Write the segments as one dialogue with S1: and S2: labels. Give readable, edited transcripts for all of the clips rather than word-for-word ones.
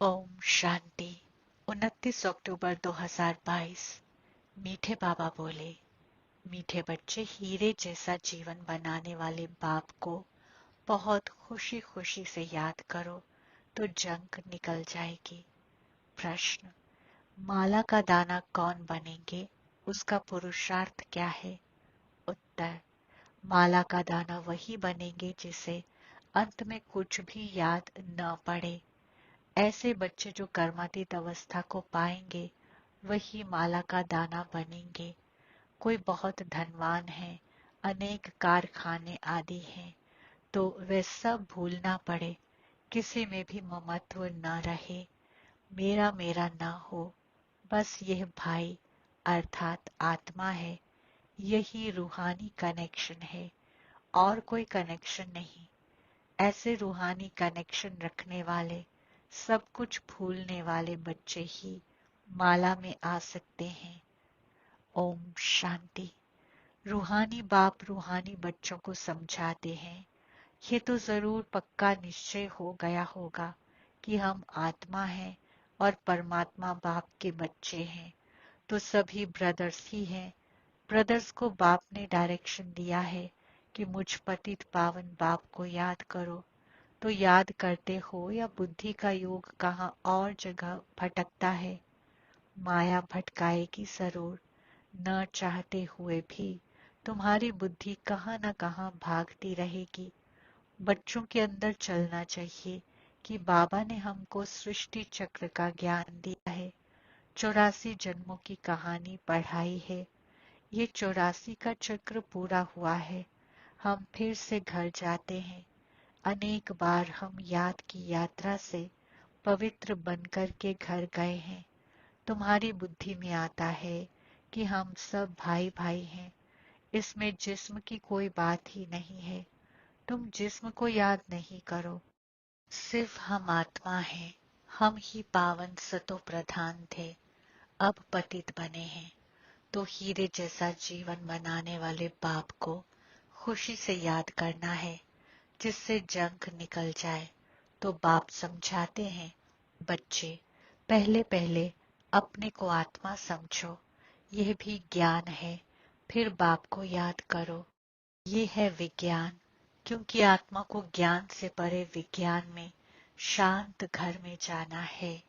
S1: ओम शांति। 29 अक्टूबर 2022। मीठे बाबा बोले, मीठे बच्चे, हीरे जैसा जीवन बनाने वाले बाप को बहुत खुशी खुशी से याद करो तो जंग निकल जाएगी। प्रश्न, माला का दाना कौन बनेंगे, उसका पुरुषार्थ क्या है? उत्तर, माला का दाना वही बनेंगे जिसे अंत में कुछ भी याद न पड़े। ऐसे बच्चे जो कर्मातीत अवस्था को पाएंगे वही माला का दाना बनेंगे। कोई बहुत धनवान है, अनेक कारखाने आदि हैं, तो वे सब भूलना पड़े, किसी में भी ममत्व न रहे, मेरा मेरा न हो। बस यह भाई अर्थात आत्मा है, यही रूहानी कनेक्शन है और कोई कनेक्शन नहीं। ऐसे रूहानी कनेक्शन रखने वाले, सब कुछ भूलने वाले बच्चे ही माला में आ सकते हैं। ओम शांति। रूहानी बाप रूहानी बच्चों को समझाते हैं, ये तो जरूर पक्का निश्चय हो गया होगा कि हम आत्मा हैं और परमात्मा बाप के बच्चे हैं, तो सभी ब्रदर्स ही हैं। ब्रदर्स को बाप ने डायरेक्शन दिया है कि मुझ पतित पावन बाप को याद करो, तो याद करते हो या बुद्धि का योग कहाँ और जगह भटकता है? माया भटकाएगी जरूर, न चाहते हुए भी तुम्हारी बुद्धि कहाँ न कहाँ भागती रहेगी। बच्चों के अंदर चलना चाहिए कि बाबा ने हमको सृष्टि चक्र का ज्ञान दिया है, 84 जन्मों की कहानी पढ़ाई है। ये 84 का चक्र पूरा हुआ है, हम फिर से घर जाते हैं। अनेक बार हम याद की यात्रा से पवित्र बनकर के घर गए हैं। तुम्हारी बुद्धि में आता है कि हम सब भाई भाई हैं, इसमें जिस्म की कोई बात ही नहीं है। तुम जिस्म को याद नहीं करो, सिर्फ हम आत्मा हैं। हम ही पावन सतो प्रधान थे, अब पतित बने हैं, तो हीरे जैसा जीवन बनाने वाले बाप को खुशी से याद करना है, जिससे जंग निकल जाए। तो बाप समझाते हैं, बच्चे पहले पहले अपने को आत्मा समझो, यह भी ज्ञान है, फिर बाप को याद करो। ये है विज्ञान, क्योंकि आत्मा को ज्ञान से परे विज्ञान में शांत घर में जाना है।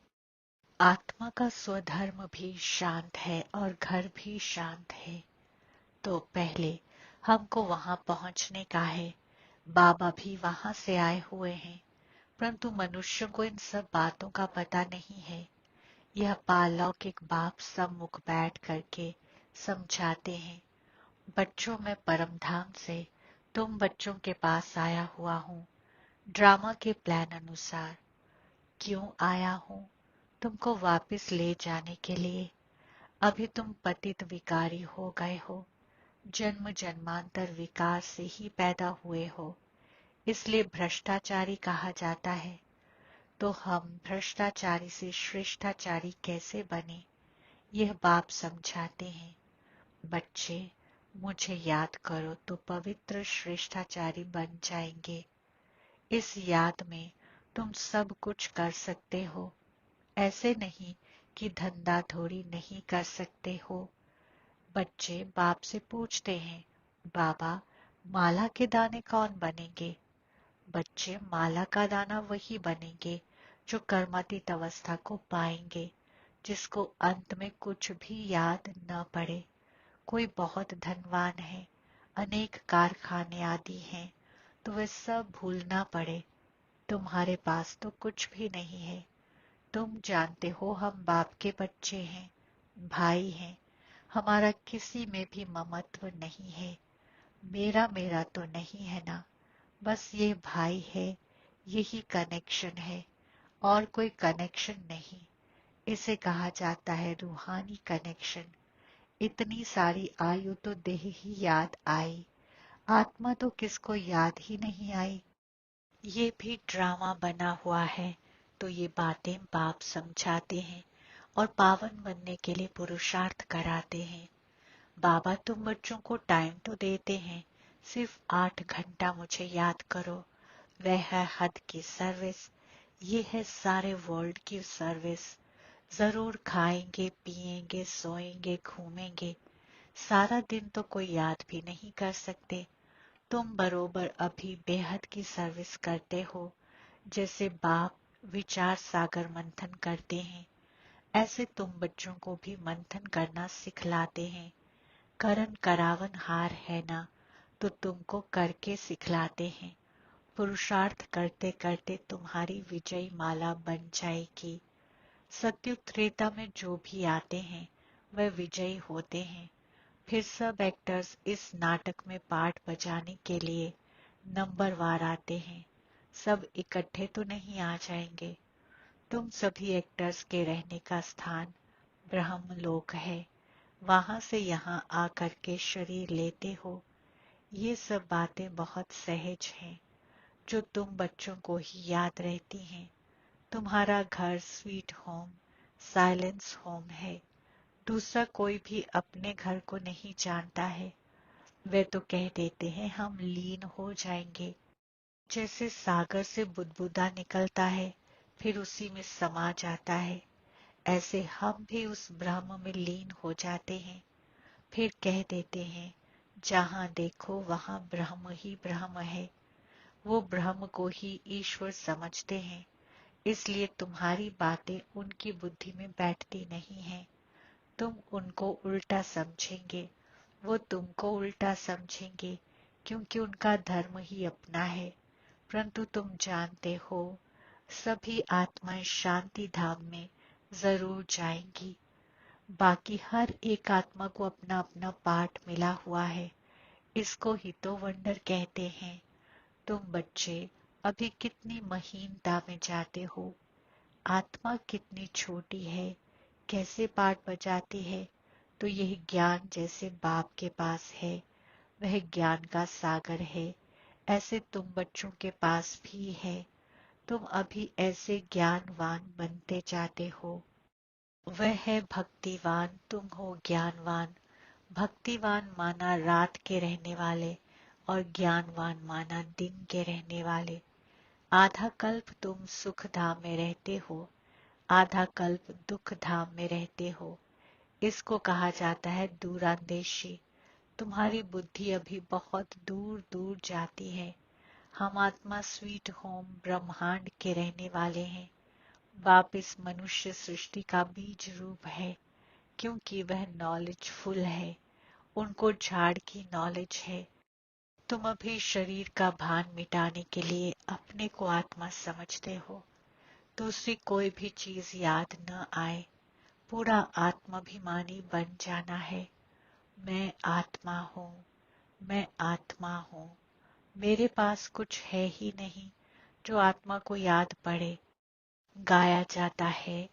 S1: आत्मा का स्वधर्म भी शांत है और घर भी शांत है, तो पहले हमको वहां पहुंचने का है। बाबा भी वहां से आए हुए हैं, परंतु मनुष्य को इन सब बातों का पता नहीं है। यह पालौकिक बाप सम्मुख बैठ करके समझाते हैं, बच्चों में परम धाम से तुम बच्चों के पास आया हुआ हूँ, ड्रामा के प्लान अनुसार। क्यों आया हूँ? तुमको वापस ले जाने के लिए। अभी तुम पतित विकारी हो गए हो, जन्म जन्मांतर विकार से ही पैदा हुए हो, इसलिए भ्रष्टाचारी कहा जाता है। तो हम भ्रष्टाचारी से श्रेष्ठाचारी कैसे बने, यह बाप समझाते हैं। बच्चे मुझे याद करो तो पवित्र श्रेष्ठाचारी बन जाएंगे। इस याद में तुम सब कुछ कर सकते हो, ऐसे नहीं कि धंधा थोड़ी नहीं कर सकते हो। बच्चे बाप से पूछते हैं, बाबा माला के दाने कौन बनेंगे? बच्चे माला का दाना वही बनेंगे जो कर्मातीत अवस्था को पाएंगे, जिसको अंत में कुछ भी याद न पड़े। कोई बहुत धनवान है, अनेक कारखाने आदि हैं, तो वे सब भूलना पड़े। तुम्हारे पास तो कुछ भी नहीं है। तुम जानते हो हम बाप के बच्चे हैं, भाई हैं, हमारा किसी में भी ममत्व नहीं है। मेरा मेरा तो नहीं है ना, बस ये भाई है, यही कनेक्शन है और कोई कनेक्शन नहीं। इसे कहा जाता है रूहानी कनेक्शन। इतनी सारी आयु तो देह ही याद आई, आत्मा तो किसको याद ही नहीं आई। ये भी ड्रामा बना हुआ है, तो ये बातें बाप समझाते हैं और पावन बनने के लिए पुरुषार्थ कराते हैं। बाबा तुम बच्चों को टाइम तो देते हैं, सिर्फ 8 घंटा मुझे याद करो, वह है हद की सर्विस। ये है सारे वर्ल्ड की सर्विस। जरूर खाएंगे पिएंगे सोएंगे घूमेंगे, सारा दिन तो कोई याद भी नहीं कर सकते। तुम बरोबर अभी बेहद की सर्विस करते हो। जैसे बाप विचार सागर मंथन करते हैं, ऐसे तुम बच्चों को भी मंथन करना सिखलाते हैं। करन करावन हार है ना, तो तुमको करके सिखलाते हैं। पुरुषार्थ करते करते तुम्हारी विजयी माला बन जाएगी। सत्युग त्रेता में जो भी आते हैं वह विजयी होते हैं। फिर सब एक्टर्स इस नाटक में पार्ट बजाने के लिए नंबरवार आते हैं। सब इकट्ठे तो नहीं आ जाएंगे। तुम सभी एक्टर्स के रहने का स्थान ब्रह्मलोक है। वहां से यहाँ आकर के शरीर लेते हो। ये सब बातें बहुत सहज हैं, जो तुम बच्चों को ही याद रहती हैं। तुम्हारा घर स्वीट होम, साइलेंस होम है। दूसरा कोई भी अपने घर को नहीं जानता है। वे तो कह देते हैं हम लीन हो जाएंगे। जैसे सागर से बुदबुदा निकलता है फिर उसी में समा जाता है, ऐसे हम भी उस ब्रह्म में लीन हो जाते हैं। फिर कह देते हैं जहां देखो वहां ब्रह्म ही ब्रह्म है। वो ब्रह्म को ही ईश्वर समझते हैं, इसलिए तुम्हारी बातें उनकी बुद्धि में बैठती नहीं हैं। तुम उनको उल्टा समझेंगे, वो तुमको उल्टा समझेंगे, क्योंकि उनका धर्म ही अपना है। परंतु तुम जानते हो सभी आत्माएं शांति धाम में जरूर जाएंगी। बाकी हर एक आत्मा को अपना अपना पार्ट मिला हुआ है। इसको ही तो वंडर कहते हैं। तुम बच्चे अभी कितनी महीनता में जाते हो। आत्मा कितनी छोटी है, कैसे पाठ बजाती है। तो यह ज्ञान जैसे बाप के पास है, वह ज्ञान का सागर है, ऐसे तुम बच्चों के पास भी है। तुम अभी ऐसे ज्ञानवान बनते जाते हो। वह है भक्तिवान, तुम हो ज्ञानवान। भक्तिवान माना रात के रहने वाले और ज्ञानवान माना दिन के रहने वाले। आधा कल्प तुम सुख धाम में रहते हो, आधा कल्प दुख धाम में रहते हो। इसको कहा जाता है दूरांदेशी। तुम्हारी बुद्धि अभी बहुत दूर दूर जाती है। हम आत्मा स्वीट होम ब्रह्मांड के रहने वाले हैं। बाप इस मनुष्य सृष्टि का बीज रूप है, क्योंकि वह नॉलेजफुल है। उनको झाड़ की नॉलेज है। तुम अभी शरीर का भान मिटाने के लिए अपने को आत्मा समझते हो। दूसरी कोई भी चीज याद न आए, पूरा आत्माभिमानी बन जाना है। मैं आत्मा हूँ, मैं आत्मा हूँ। मेरे पास कुछ है ही नहीं जो आत्मा को याद पड़े। गाया जाता है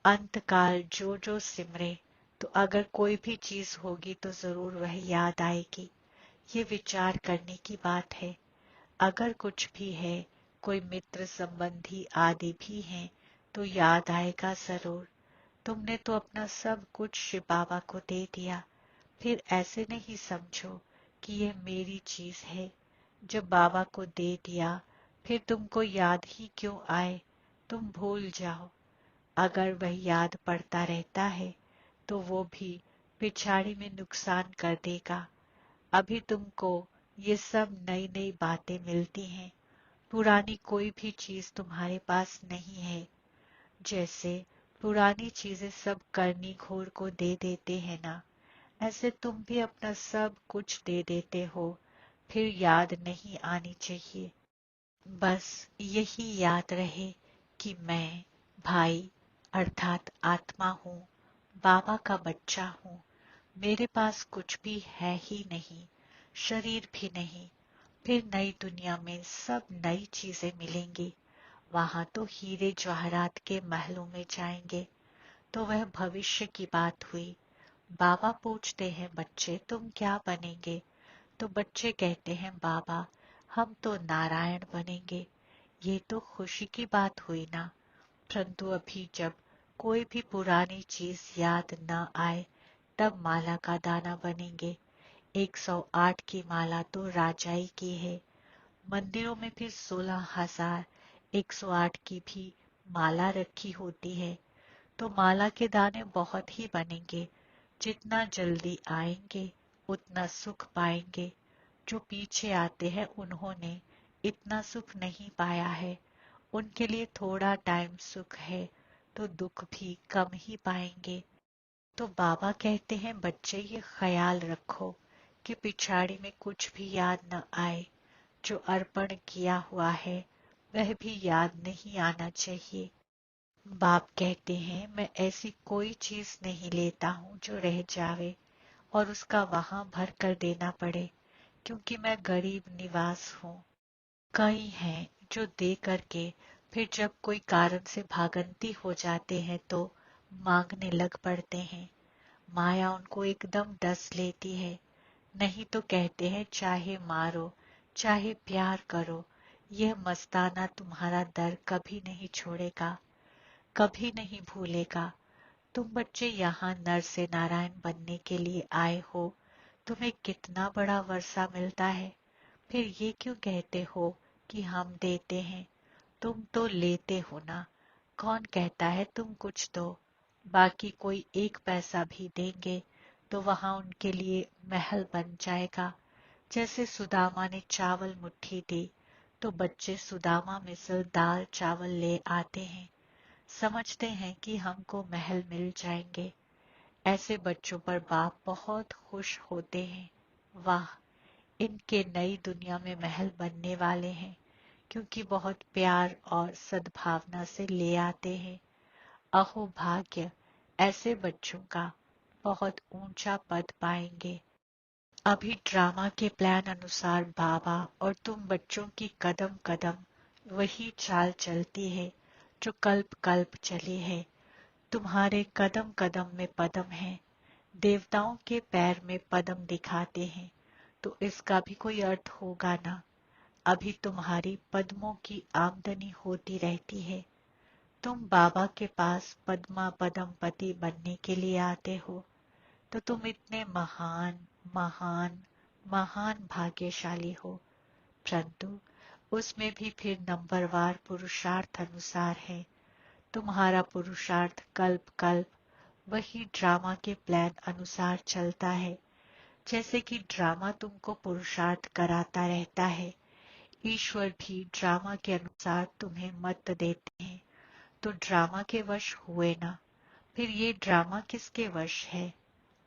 S1: अंतकाल जो जो सिमरे, तो अगर कोई भी चीज होगी तो जरूर वह याद आएगी। ये विचार करने की बात है। अगर कुछ भी है, कोई मित्र संबंधी आदि भी हैं, तो याद आएगा जरूर। तुमने तो अपना सब कुछ शिव बाबा को दे दिया। फिर ऐसे नहीं समझो कि यह मेरी चीज है। जब बाबा को दे दिया फिर तुमको याद ही क्यों आए, तुम भूल जाओ। अगर वह याद पड़ता रहता है तो वो भी पिछाड़ी में नुकसान कर देगा। अभी तुमको ये सब नई नई बातें मिलती हैं, पुरानी कोई भी चीज तुम्हारे पास नहीं है। जैसे पुरानी चीजें सब करनी घोर को दे देते हैं ना, ऐसे तुम भी अपना सब कुछ दे देते हो। फिर याद नहीं आनी चाहिए। बस यही याद रहे कि मैं भाई अर्थात आत्मा हूँ, बाबा का बच्चा हूँ। मेरे पास कुछ भी है ही नहीं, शरीर भी नहीं। फिर नई दुनिया में सब नई चीजें मिलेंगी। वहां तो हीरे जवाहरात के महलों में जाएंगे। तो वह भविष्य की बात हुई। बाबा पूछते हैं बच्चे तुम क्या बनेंगे, तो बच्चे कहते हैं बाबा हम तो नारायण बनेंगे। ये तो खुशी की बात हुई ना। परंतु अभी जब कोई भी पुरानी चीज याद न आए, तब माला का दाना बनेंगे। 108 की माला तो राजाई की है। मंदिरों में फिर 16,000 108 की भी माला रखी होती है, तो माला के दाने बहुत ही बनेंगे। जितना जल्दी आएंगे उतना सुख पाएंगे। जो पीछे आते हैं उन्होंने इतना सुख नहीं पाया है, उनके लिए थोड़ा टाइम सुख है, तो दुख भी कम ही पाएंगे। तो बाबा कहते हैं बच्चे ये ख्याल रखो कि पिछाड़ी में कुछ भी याद न आए। जो अर्पण किया हुआ है वह भी याद नहीं आना चाहिए। बाप कहते हैं मैं ऐसी कोई चीज नहीं लेता हूँ जो रह जावे और उसका वहां भर कर देना पड़े, क्योंकि मैं गरीब निवास हूँ। कई हैं जो दे करके फिर जब कोई कारण से भागंती हो जाते हैं तो मांगने लग पड़ते हैं। माया उनको एकदम डस लेती है। नहीं तो कहते हैं चाहे मारो चाहे प्यार करो, यह मस्ताना तुम्हारा दर कभी नहीं छोड़ेगा, कभी नहीं भूलेगा। तुम बच्चे यहाँ नर से नारायण बनने के लिए आए हो, तुम्हें कितना बड़ा वर्षा मिलता है। फिर ये क्यों कहते हो कि हम देते हैं? तुम तो लेते हो ना। कौन कहता है तुम कुछ दो? बाकी कोई एक पैसा भी देंगे तो वहां उनके लिए महल बन जाएगा। जैसे सुदामा ने चावल मुट्ठी दी तो बच्चे सुदामा मिसल दाल चावल ले आते हैं, समझते हैं कि हमको महल मिल जाएंगे। ऐसे बच्चों पर बाप बहुत खुश होते हैं। वाह, इनके नई दुनिया में महल बनने वाले हैं, क्योंकि बहुत प्यार और सद्भावना से ले आते हैं। अहो भाग्य, ऐसे बच्चों का बहुत ऊंचा पद पाएंगे। अभी ड्रामा के प्लान अनुसार बाबा और तुम बच्चों की कदम कदम वही चाल चलती है जो कल्प कल्प चली है। तुम्हारे कदम कदम में पदम है। देवताओं के पैर में पदम दिखाते हैं, तो इसका भी कोई अर्थ होगा ना। अभी तुम्हारी पद्मों की आमदनी होती रहती है। तुम बाबा के पास पद्मा पदम पति बनने के लिए आते हो, तो तुम इतने महान महान महान भाग्यशाली हो। परंतु उसमें भी फिर नंबरवार पुरुषार्थ अनुसार है। तुम्हारा पुरुषार्थ कल्प कल्प वही ड्रामा के प्लान अनुसार चलता है। जैसे कि ड्रामा तुमको पुरुषार्थ कराता रहता है, ईश्वर भी ड्रामा के अनुसार तुम्हें मत देते हैं, तो ड्रामा के वश हुए ना। फिर ये ड्रामा किसके वश है?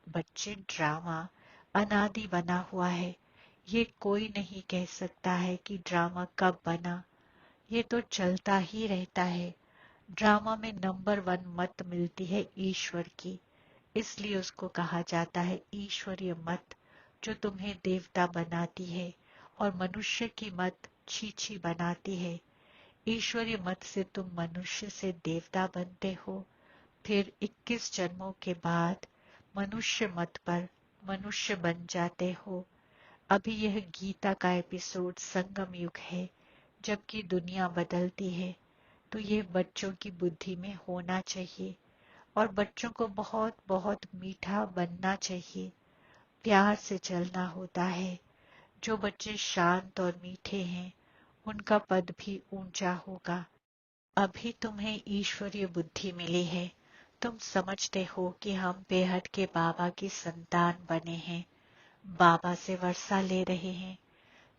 S1: बच्चे, ड्रामा अनादि बना हुआ है। ये कोई नहीं कह सकता है कि ड्रामा कब बना। ये तो चलता ही रहता है। ड्रामा में नंबर वन मत मिलती है ईश्वर की, इसलिए उसको कहा जाता है ईश्वरीय मत, जो तुम्हें देवता बनाती है और मनुष्य की मत छीछी बनाती है। ईश्वरीय मत से तुम मनुष्य से देवता बनते हो, फिर 21 जन्मों के बाद मनुष्य मत पर मनुष्य बन जाते हो। अभी यह गीता का एपिसोड संगम युग है, जबकि दुनिया बदलती है, तो ये बच्चों की बुद्धि में होना चाहिए। और बच्चों को बहुत बहुत मीठा बनना चाहिए, प्यार से चलना होता है। जो बच्चे शांत और मीठे हैं उनका पद भी ऊंचा होगा। अभी तुम्हें ईश्वरीय बुद्धि मिली है। तुम समझते हो कि हम बेहद के बाबा की संतान बने हैं, बाबा से वर्षा ले रहे हैं,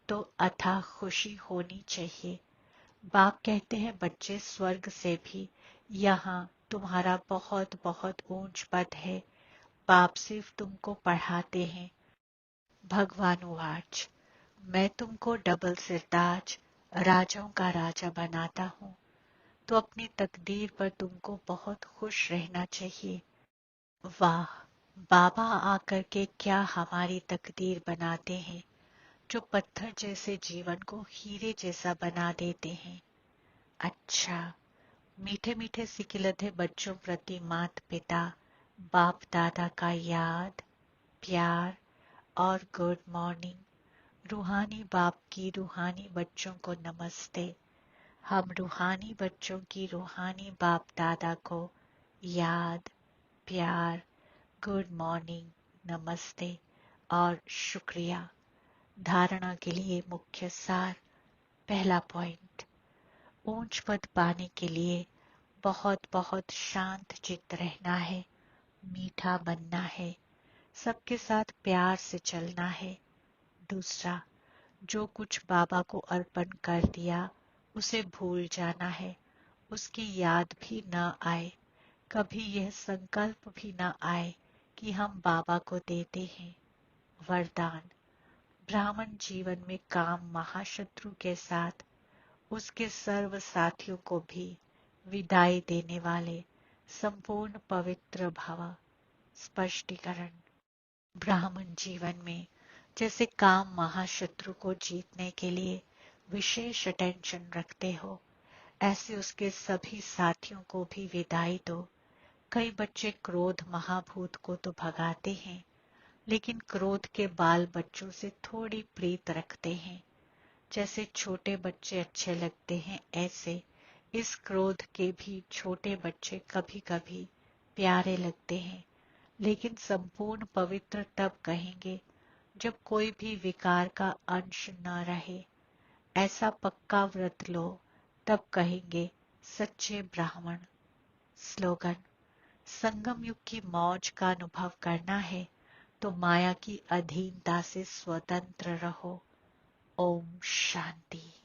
S1: तो अथाह खुशी होनी चाहिए। बाप कहते हैं बच्चे, स्वर्ग से भी यहाँ तुम्हारा बहुत बहुत ऊंच पद है। बाप सिर्फ तुमको पढ़ाते हैं। भगवान वाच, मैं तुमको डबल सिरताज राजाओं का राजा बनाता हूँ, तो अपनी तकदीर पर तुमको बहुत खुश रहना चाहिए। वाह, बाबा आकर के क्या हमारी तकदीर बनाते हैं, जो पत्थर जैसे जीवन को हीरे जैसा बना देते हैं। अच्छा, मीठे मीठे सिकिलते बच्चों प्रति मात पिता बाप दादा का याद, प्यार और गुड मॉर्निंग। रूहानी बाप की रूहानी बच्चों को नमस्ते। हम रूहानी बच्चों की रूहानी बाप दादा को याद, प्यार, गुड मॉर्निंग, नमस्ते और शुक्रिया। धारणा के लिए मुख्य सार। पहला पॉइंट, ऊंच पद पाने के लिए बहुत बहुत शांत चित्त रहना है, मीठा बनना है, सबके साथ प्यार से चलना है। दूसरा, जो कुछ बाबा को अर्पण कर दिया उसे भूल जाना है, उसकी याद भी न आए, कभी यह संकल्प भी न आए कि हम बाबा को देते हैं। वरदान, ब्राह्मण जीवन में काम महाशत्रु के साथ उसके सर्व साथियों को भी विदाई देने वाले संपूर्ण पवित्र भव। स्पष्टीकरण, ब्राह्मण जीवन में जैसे काम महाशत्रु को जीतने के लिए विशेष अटेंशन रखते हो, ऐसे उसके सभी साथियों को भी विदाई दो। कई बच्चे क्रोध महाभूत को तो भगाते हैं, लेकिन क्रोध के बाल बच्चों से थोड़ी प्रीत रखते हैं। जैसे छोटे बच्चे अच्छे लगते हैं, ऐसे इस क्रोध के भी छोटे बच्चे कभी कभी प्यारे लगते हैं। लेकिन संपूर्ण पवित्र तब कहेंगे जब कोई भी विकार का अंश न रहे। ऐसा पक्का व्रत लो, तब कहेंगे सच्चे ब्राह्मण। स्लोगन, संगम युग की मौज का अनुभव करना है तो माया की अधीनता से स्वतंत्र रहो। ओम शांति।